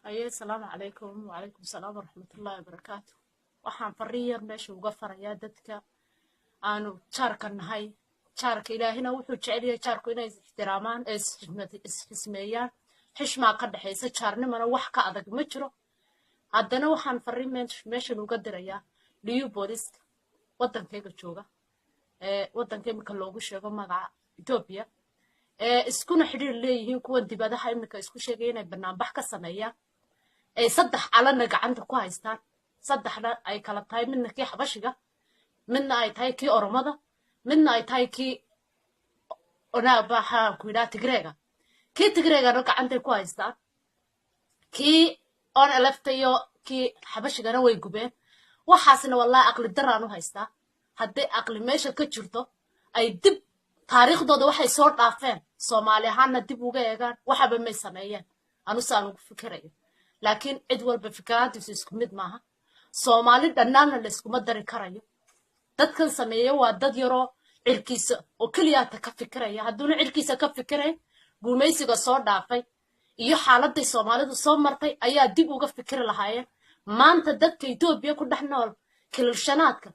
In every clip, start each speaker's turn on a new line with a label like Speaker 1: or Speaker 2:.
Speaker 1: أيه السلام عليكم وعليكم السلام ورحمة الله وبركاته. waxaan fariin meesha uga farayaa dadka aanu jaarka nahay jaarka ilaahina wuxuu jecel yahay jaarku inay ixtiraamaan ee isxismeeyaan xishmaa ka dhaxaysa jaarnimana wax ka adag ma jiro haddana waxaan fariin meesha uga dirayaa liyu booliska wadankayga jooga wadanka imika loogu sheego magaca Ethiopia iskuna xiriir leeyihiin kuwa dibadaha imika isku sheegay inay banaanbax ka sameeyaan ay saddex calana gacanta ku haystaan saddexna ay kala tahay midna kii xabashiga midna ay tahay kii oromada midna ay tahay kii onaabaha ku yidhaa tigreega kii tigreegana gacantay ku haystaan kii on eleftayo kii xabashigana way gubeen waxaasna wallahi aqli daraan u haystaa hadday aqli meesha ka jirto ay dib taariikhdooda waxay soo dhaafeen Soomaali ahaana dib uga eegaan waxaba may sameeyeen anu saan ugu fikirayo laakiin cid walba fikraadiisu isku mid maaha Soomaali dhannaana la iskuma dari karayo dadkan sameeyo waa dad yaroo cirkiisa oo kaliya ka fikiraya hadduuna cirkiisa ka fikiray guumaysiga soo dhaafay iyo xaaladii Soomaalidu soo martay ayaa dib uga fikir lahaayeen maanta dadka Itoobiya ku dhaxnool kilshanaadka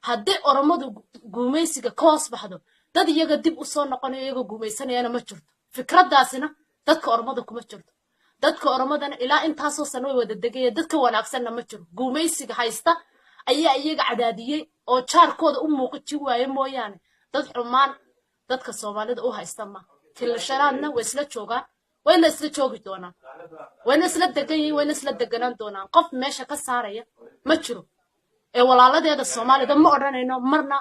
Speaker 1: haddii oromadu guumaysiga ka hoos baxdo dad iyaga dib u soo noqonayo iyaga guumaysanayana ma jirto fikradaasina dadka oromada kuma jirto dadka oromadana ilaa intaasoo sano way wada degayeen dadka wanaagsanna ma jiro guumaysiga haysta ayaa iyaga cadaadiyey oo jaarkooda u muuqaji waaye mooyaane dad xumaan dadka Soomaalida u haysta ma kilshanaadna way isla joogaan wayna isla joogi doonaan wayna isla degayiin wayna isla deganaan doonaan qof meesha ka saaraya ma jiro ee walaaladeeda Soomaalida ma odhanayno marna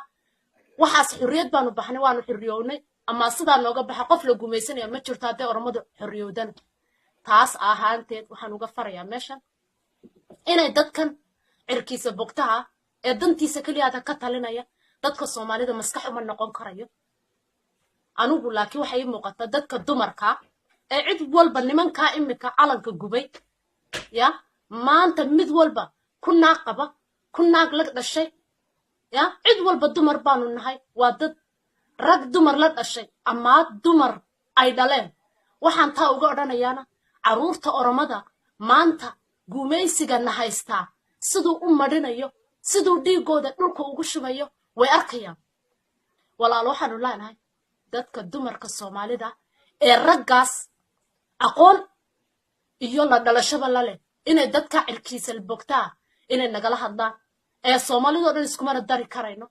Speaker 1: waxaas xurriyad baanu baxnay waanu xurriyownay ama sidaa nooga baxa qof la guumaysanaya ma jirto hadday oromadu xurriyowdan taas ahaanteed waxaan uga farayaa meeshan inay dadkan cirkiisa bogtaha ee dantiisa kaliya ka talinaya dadka Soomaalida maskax uma noqon karayo anugu laakiin waxay muuqata dadka dumarka ee cid walba nimanka imika calanka gubay ya maanta mid walba ku naaqaba ku naaq la dhashay ya cid walba dumar baanu nahay waa dad rag dumar la dhashay ama dumar ay dhaleen waxaan taa uga odhanayaana caruurta oromada maanta guumaysiga na haystaa siduu u madhinayo siduu dhiigooda dhulka ugu shubayo way arkayaan walaal waxaanu leenahay dadka dumarka Soomaalida ee raggaas aqoon iyo la dhalashaba la leh inay dadka cirkiisa bogtaa inay nagala hadlaan ee Soomaalidu dhan isku mar dari karayno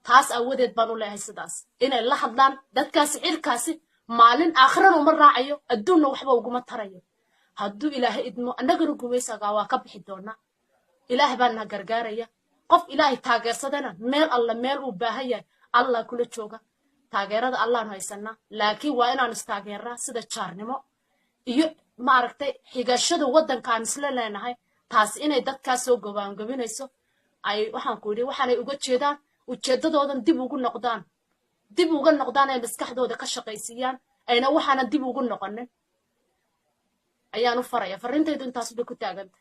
Speaker 1: taas awadeed baan u leeyahay sidaas inay la hadlaan dadkaas cirkaasi maalin aakhirana uma raacayo adduunna waxba uguma tarayo hadduu ilaahay idmo annagana gumaysaga waa ka bixi doonaa ilaahay baan na gargaaraya qof ilaahay taageersadana meel alla meel uu baahan yahay allah kula jooga taageerada allaanu haysanaa laakiin waa inaan istaageeraa sida jaarnimo iyo maaragtay xigashada wadankaan isla leenahay taas inay dadkaas soo gobaangabinayso ay waxaan ku yidhi waxaanay uga jeedaan ujeedadoodan dib uga noqdaan ay maskaxdooda ka shaqaysiiyaan ayna waxaana dib ugu noqonin ayaan u faraya farintaydu intaas bay ku taaganta